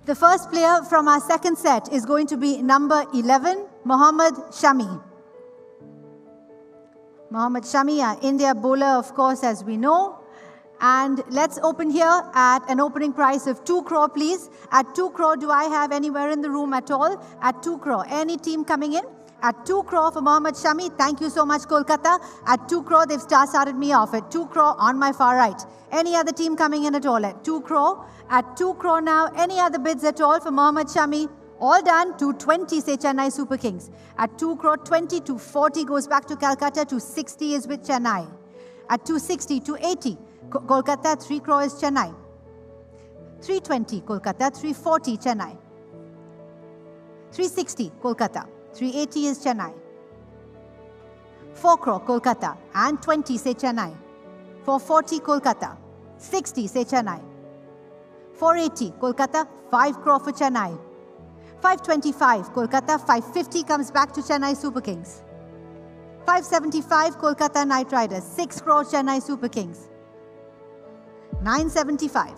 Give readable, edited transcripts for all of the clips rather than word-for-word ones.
The first player from our second set is going to be number 11, Mohammad Shami. Mohammad Shami, our India bowler, of course, as we know. And let's open here at an opening price of 2 crore, please. At 2 crore, do I have anywhere in the room at all? At 2 crore. Any team coming in? At 2 crore for Mohammad Shami. Thank you so much, Kolkata. At 2 crore, they've started me off. At 2 crore on my far right. Any other team coming in at all? At 2 crore. At 2 crore now. Any other bids at all for Mohammad Shami? All done. 220 say Chennai Super Kings. At 2 crore 20, 240 goes back to Calcutta. 260 is with Chennai. At 260, 280. Kolkata, 3 crore is Chennai. 320, Kolkata, 340, Chennai. 360, Kolkata. 380 is Chennai. 4 crore, Kolkata. And 20 say Chennai. 440, Kolkata. 60 say Chennai. 480, Kolkata. 5 crore for Chennai. 525, Kolkata. 550 comes back to Chennai Super Kings. 575, Kolkata Knight Riders. 6 crore, Chennai Super Kings. 975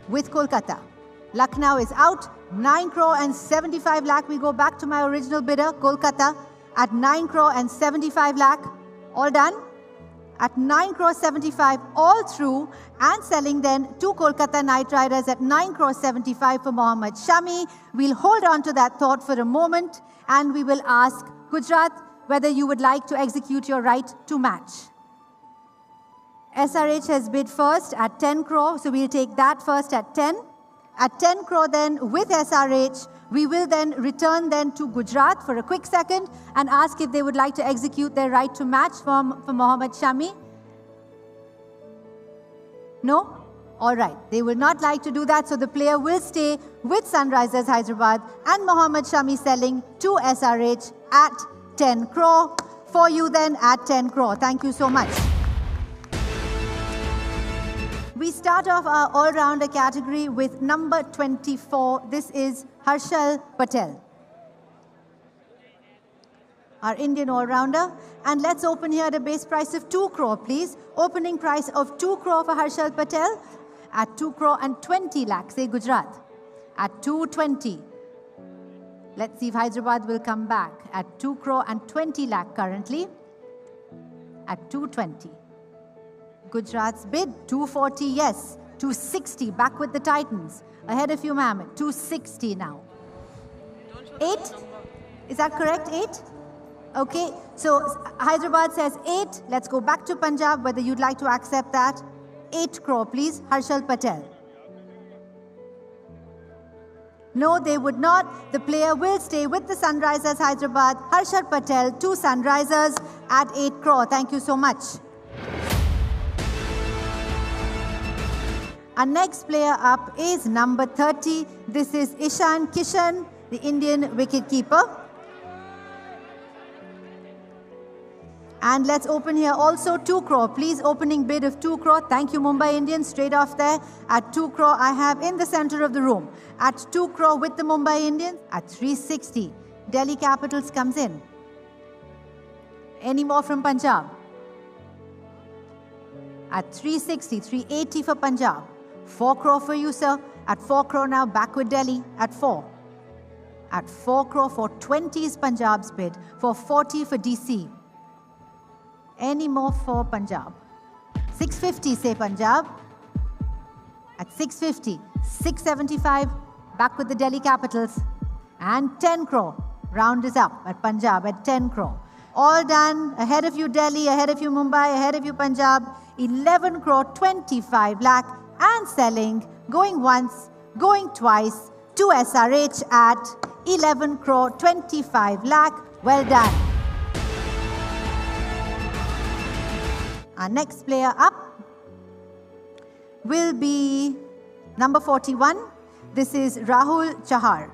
with Kolkata. Lucknow is out. 9 crore and 75 lakh. We go back to my original bidder, Kolkata, at 9 crore and 75 lakh. All done. At 9 crore 75, all through, and selling then to Kolkata Knight Riders at 9 crore 75 for Mohammad Shami. We'll hold on to that thought for a moment, and we will ask Gujarat whether you would like to execute your right to match. SRH has bid first at 10 crore, so we'll take that first at 10. At 10 crore then with SRH, we will then return then to Gujarat for a quick second and ask if they would like to execute their right to match for Mohammad Shami. No? All right. They will not like to do that, so the player will stay with Sunrisers Hyderabad and Mohammad Shami selling to SRH at 10 crore. For you then at 10 crore. Thank you so much. We start off our all-rounder category with number 24. This is Harshal Patel, our Indian all-rounder. And let's open here at a base price of 2 crore, please. Opening price of 2 crore for Harshal Patel. At 2 crore and 20 lakh, say Gujarat. At 220. Let's see if Hyderabad will come back. At 2 crore and 20 lakh currently. At 220. Gujarat's bid, 240, yes. 260, back with the Titans. Ahead of you, ma'am. 260 now. 8? Is that correct? 8? Okay, so Hyderabad says 8. Let's go back to Punjab, whether you'd like to accept that. 8 crore, please. Harshal Patel. No, they would not. The player will stay with the Sunrisers Hyderabad. Harshal Patel to Sunrisers at 8 crore. Thank you so much. Our next player up is number 30. This is Ishan Kishan, the Indian wicketkeeper. And let's open here also 2 crore. Please, opening bid of 2 crore. Thank you, Mumbai Indians. Straight off there. At 2 crore, I have in the center of the room. At 2 crore with the Mumbai Indians. At 360, Delhi Capitals comes in. Any more from Punjab? At 360, 380 for Punjab. 4 crore for you, sir. At 4 crore now, back with Delhi at 4. At 4 crore, 420 is Punjab's bid. 440 for DC. Any more for Punjab? 650 say Punjab. At 650, 675, back with the Delhi Capitals. And 10 crore, round is up at Punjab at 10 crore. All done. Ahead of you Delhi, ahead of you Mumbai, ahead of you Punjab. 11 crore, 25 lakh. And selling, going once, going twice, to SRH at 11 crore, 25 lakh. Well done. Our next player up will be number 41. This is Rahul Chahar.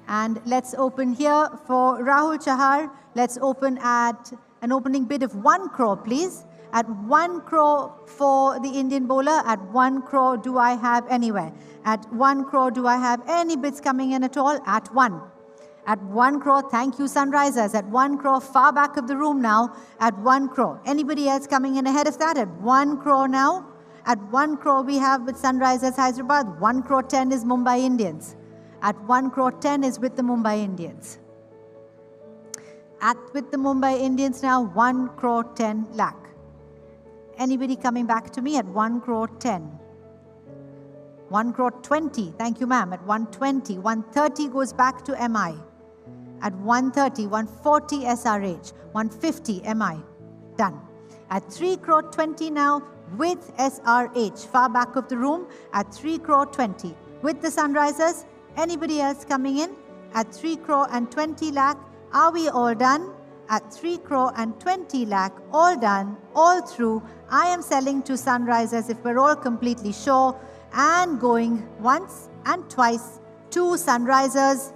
And let's open here for Rahul Chahar. Let's open at an opening bid of 1 crore, please. At 1 crore for the Indian bowler. At 1 crore, do I have anywhere? At 1 crore, do I have any bids coming in at all? At 1. At 1 crore, thank you Sunrisers. At 1 crore, far back of the room now. At 1 crore. Anybody else coming in ahead of that? At 1 crore now. At 1 crore we have with Sunrisers Hyderabad. 1 crore 10 is Mumbai Indians. At 1 crore 10 is with the Mumbai Indians. With the Mumbai Indians now, 1 crore 10 lakh. Anybody coming back to me at 1 crore 10? 1 crore 20, thank you ma'am, at 120. 130 goes back to MI. At 130, 140 SRH, 150 MI. Done. At 3 crore 20 now with SRH, far back of the room, at 3 crore 20. With the Sunrisers, anybody else coming in? At 3 crore and 20 lakh, are we all done? At 3 crore and 20 lakh, all done, all through. I am selling to Sunrisers if we're all completely sure, and going once and twice to Sunrisers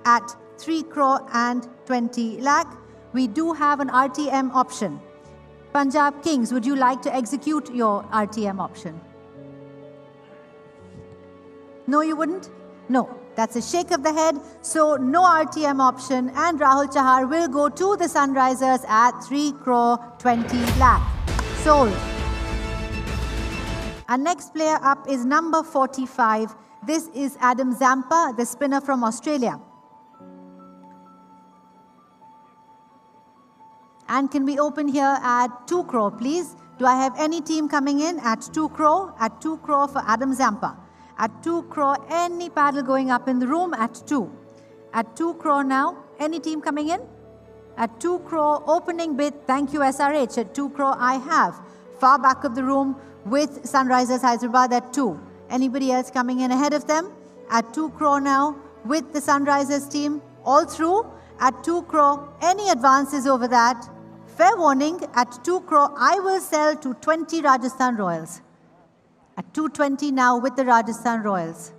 at 3 crore and 20 lakh. We do have an RTM option. Punjab Kings, would you like to execute your RTM option? No, you wouldn't? No, that's a shake of the head. So no RTM option, and Rahul Chahar will go to the Sunrisers at 3 crore 20 lakh. Sold. Our next player up is number 45. This is Adam Zampa, the spinner from Australia. And can we open here at 2 crore, please? Do I have any team coming in at 2 crore? At 2 crore for Adam Zampa. At 2 crore, any paddle going up in the room at 2. At 2 crore now, any team coming in? At 2 crore, opening bid, thank you SRH. At 2 crore I have. Far back of the room with Sunrisers Hyderabad at 2. Anybody else coming in ahead of them? At 2 crore now with the Sunrisers team, all through. At 2 crore, any advances over that? Fair warning, at 2 crore, I will sell to 20 Rajasthan Royals. At 220 now with the Rajasthan Royals.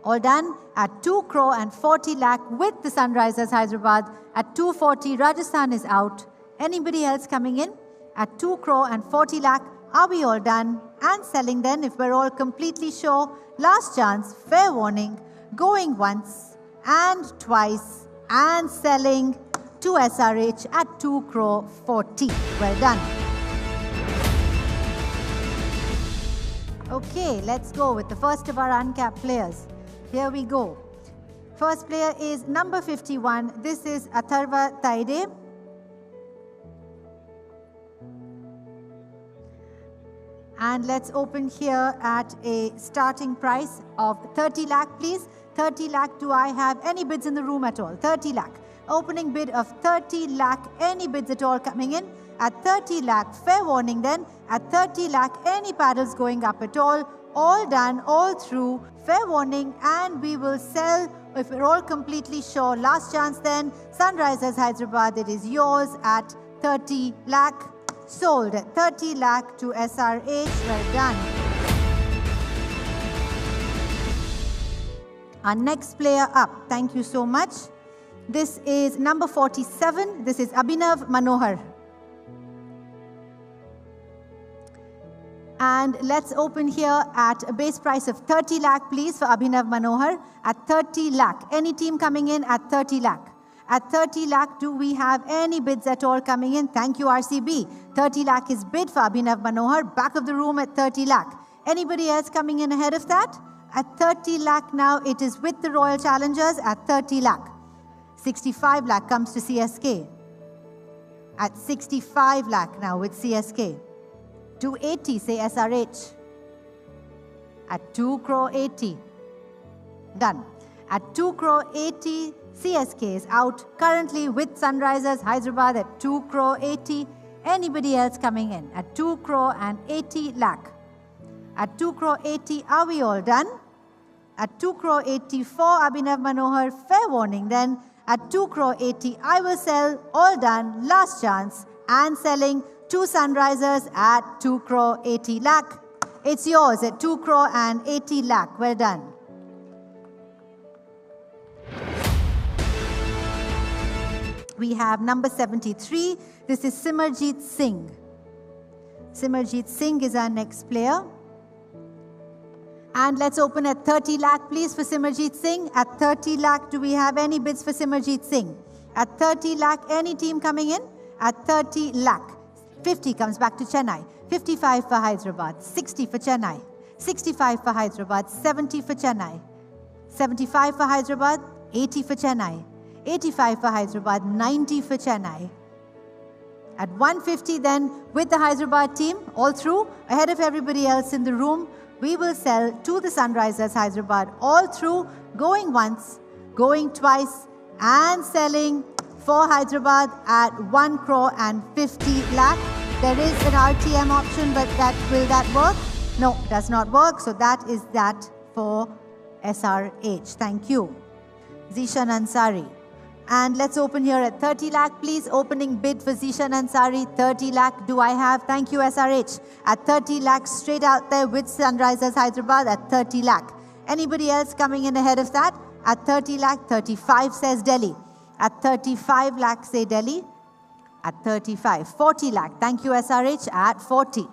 All done at 2 crore and 40 lakh with the Sunrisers Hyderabad. At 240, Rajasthan is out. Anybody else coming in? At 2 crore and 40 lakh, are we all done? And selling then, if we're all completely sure. Last chance, fair warning, going once and twice and selling to SRH at 2 crore 40. Well done. Okay, let's go with the first of our uncapped players. Here we go. First player is number 51. This is Atharva Taide. And let's open here at a starting price of 30 lakh, please. 30 lakh, do I have any bids in the room at all? 30 lakh. Opening bid of 30 lakh, any bids at all coming in? At 30 lakh, fair warning then. At 30 lakh, any paddles going up at all done, all through, fair warning, and we will sell if we're all completely sure. Last chance then, Sunrisers Hyderabad, it is yours at 30 lakh. Sold at 30 lakh to SRH. Well done. Our next player up, thank you so much. This is number 47. This is Abhinav Manohar. And let's open here at a base price of 30 lakh, please, for Abhinav Manohar. At 30 lakh. Any team coming in at 30 lakh? At 30 lakh, do we have any bids at all coming in? Thank you, RCB. 30 lakh is bid for Abhinav Manohar. Back of the room at 30 lakh. Anybody else coming in ahead of that? At 30 lakh now, it is with the Royal Challengers at 30 lakh. 65 lakh comes to CSK. At 65 lakh now with CSK. 280, say SRH. At 2 crore 80. Done. At 2 crore 80, CSK is out. Currently with Sunrisers Hyderabad at 2 crore 80. Anybody else coming in? At 2 crore and 80 lakh. At 2 crore 80, are we all done? At 2 crore 80 for Abhinav Manohar, fair warning then. At 2 crore 80, I will sell, all done, last chance, and selling to Sunrisers at 2 crore 80 lakh. It's yours at 2 crore and 80 lakh. Well done. We have number 73. This is Simarjeet Singh. Simarjeet Singh is our next player. And let's open at 30 lakh, please, for Simarjeet Singh. At 30 lakh, do we have any bids for Simarjeet Singh? At 30 lakh, any team coming in? At 30 lakh. 50 comes back to Chennai. 55 for Hyderabad, 60 for Chennai, 65 for Hyderabad, 70 for Chennai, 75 for Hyderabad, 80 for Chennai, 85 for Hyderabad, 90 for Chennai. At 150 then, with the Hyderabad team, all through, ahead of everybody else in the room, we will sell to the Sunrisers Hyderabad, all through, going once, going twice, and selling for Hyderabad at 1 crore and 50 lakh. There is an RTM option, but will that work? No, does not work. So that is that for SRH. Thank you. Zishan Ansari. And let's open here at 30 lakh, please. Opening bid for Zishan Ansari, 30 lakh. Do I have? Thank you, SRH. At 30 lakh, straight out there with Sunrisers Hyderabad at 30 lakh. Anybody else coming in ahead of that? At 30 lakh, 35 says Delhi. At 35 lakh, say Delhi. At 35, 40 lakh. Thank you, SRH. At 40.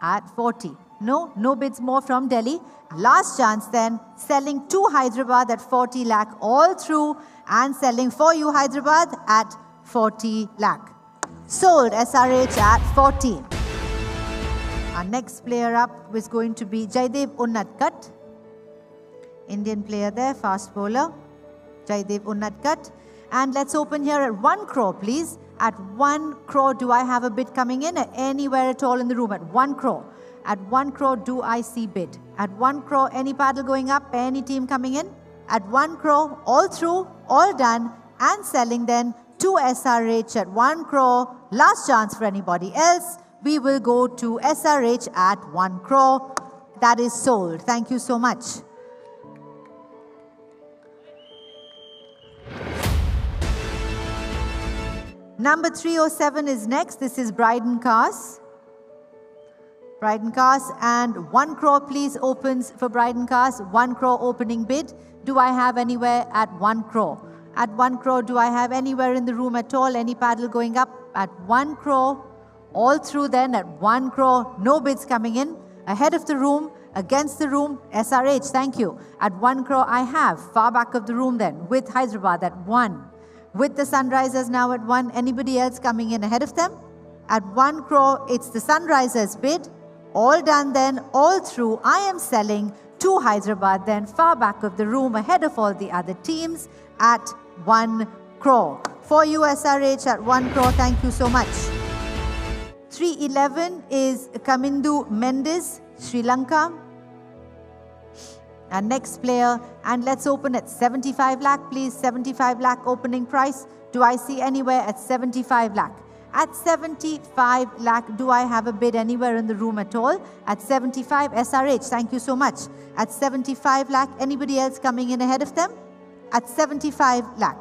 At 40. No bids more from Delhi. Last chance then, selling to Hyderabad at 40 lakh all through and selling for you Hyderabad at 40 lakh. Sold SRH at 40. Our next player up was going to be Jaidev Unnatkat. Indian player there, fast bowler. Jaidev Unnatkat. And let's open here at 1 crore, please. At 1 crore, do I have a bid coming in? Anywhere at all in the room? At 1 crore. At 1 crore, do I see bid? At 1 crore, any paddle going up? Any team coming in? At 1 crore, all through, all done, and selling then to SRH at 1 crore. Last chance for anybody else. We will go to SRH at 1 crore. That is sold. Thank you so much. Number 307 is next. This is Bryden Cars. Bryden Cars, and 1 crore please opens for Bryden Cars. 1 crore opening bid. Do I have anywhere at 1 crore? At 1 crore, do I have anywhere in the room at all? Any paddle going up? At 1 crore, all through then at 1 crore, no bids coming in. Ahead of the room, against the room, SRH, thank you. At 1 crore, I have far back of the room then with Hyderabad at 1. With the Sunrisers now at 1. Anybody else coming in ahead of them? At 1 crore, it's the Sunrisers bid. All done then, all through. I am selling to Hyderabad then, far back of the room, ahead of all the other teams at 1 crore. For you, SRH at 1 crore, thank you so much. 311 is Kamindu Mendes, Sri Lanka. Our next player, and let's open at 75 lakh, please. 75 lakh opening price. Do I see anywhere at 75 lakh? At 75 lakh, do I have a bid anywhere in the room at all? At 75, SRH, thank you so much. At 75 lakh, anybody else coming in ahead of them? At 75 lakh.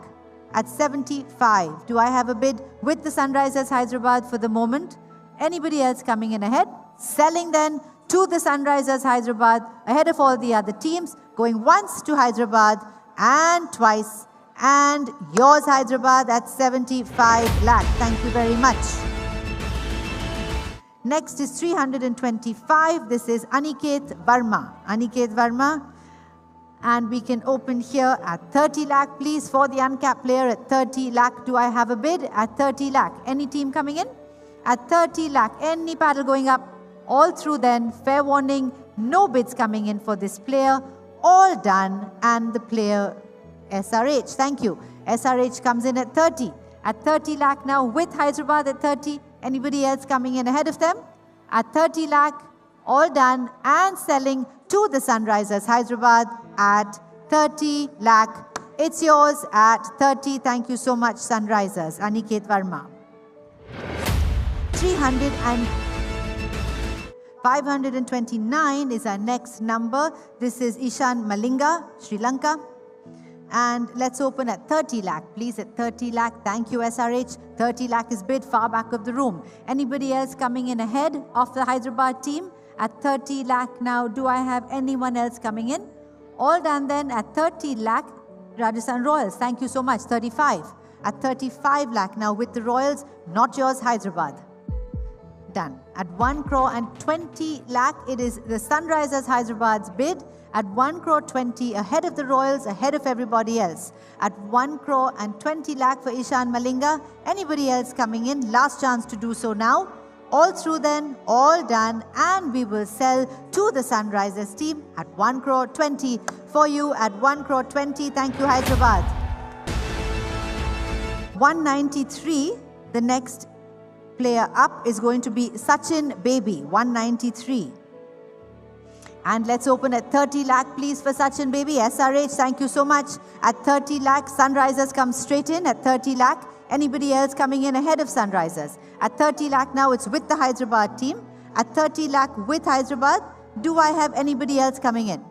At 75, do I have a bid with the Sunrisers Hyderabad for the moment? Anybody else coming in ahead? Selling then to the Sunrisers Hyderabad, ahead of all the other teams, going once to Hyderabad and twice. And yours, Hyderabad, at 75 lakh. Thank you very much. Next is 325. This is Aniket Verma. Aniket Verma. And we can open here at 30 lakh, please, for the uncapped player at 30 lakh. Do I have a bid? At 30 lakh. Any team coming in? At 30 lakh. Any paddle going up? All through then. Fair warning. No bids coming in for this player. All done. And the player SRH, thank you. SRH comes in at 30. At 30 lakh now with Hyderabad at 30. Anybody else coming in ahead of them? At 30 lakh, all done and selling to the Sunrisers Hyderabad at 30 lakh. It's yours at 30. Thank you so much, Sunrisers. Aniket Verma. 529 is our next number. This is Ishan Malinga, Sri Lanka. And let's open at 30 lakh, please, at 30 lakh. Thank you, SRH. 30 lakh is bid far back of the room. Anybody else coming in ahead of the Hyderabad team? At 30 lakh now, do I have anyone else coming in? All done then at 30 lakh, Rajasthan Royals. Thank you so much. 35. At 35 lakh now with the Royals, not yours, Hyderabad. Done. At 1 crore and 20 lakh, it is the Sunrisers Hyderabad's bid. At 1 crore 20, ahead of the Royals, ahead of everybody else. At 1 crore and 20 lakh for Ishan Malinga. Anybody else coming in? Last chance to do so now. All through then, all done, and we will sell to the Sunrisers team at 1 crore 20 for you at 1 crore 20. Thank you, Hyderabad. 193, the next player up is going to be Sachin Baby, 193. And let's open at 30 lakh, please, for Sachin Baby. SRH, thank you so much. At 30 lakh, Sunrisers come straight in at 30 lakh. Anybody else coming in ahead of Sunrisers? At 30 lakh now, it's with the Hyderabad team. At 30 lakh with Hyderabad, do I have anybody else coming in?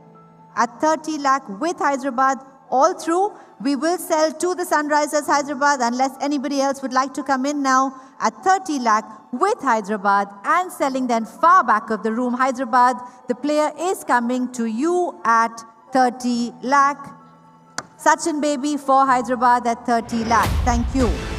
At 30 lakh with Hyderabad, all through, we will sell to the Sunrisers Hyderabad unless anybody else would like to come in now. At 30 lakh with Hyderabad and selling then far back of the room, Hyderabad, the player is coming to you at 30 lakh. Sachin Baby for Hyderabad at 30 lakh. Thank you.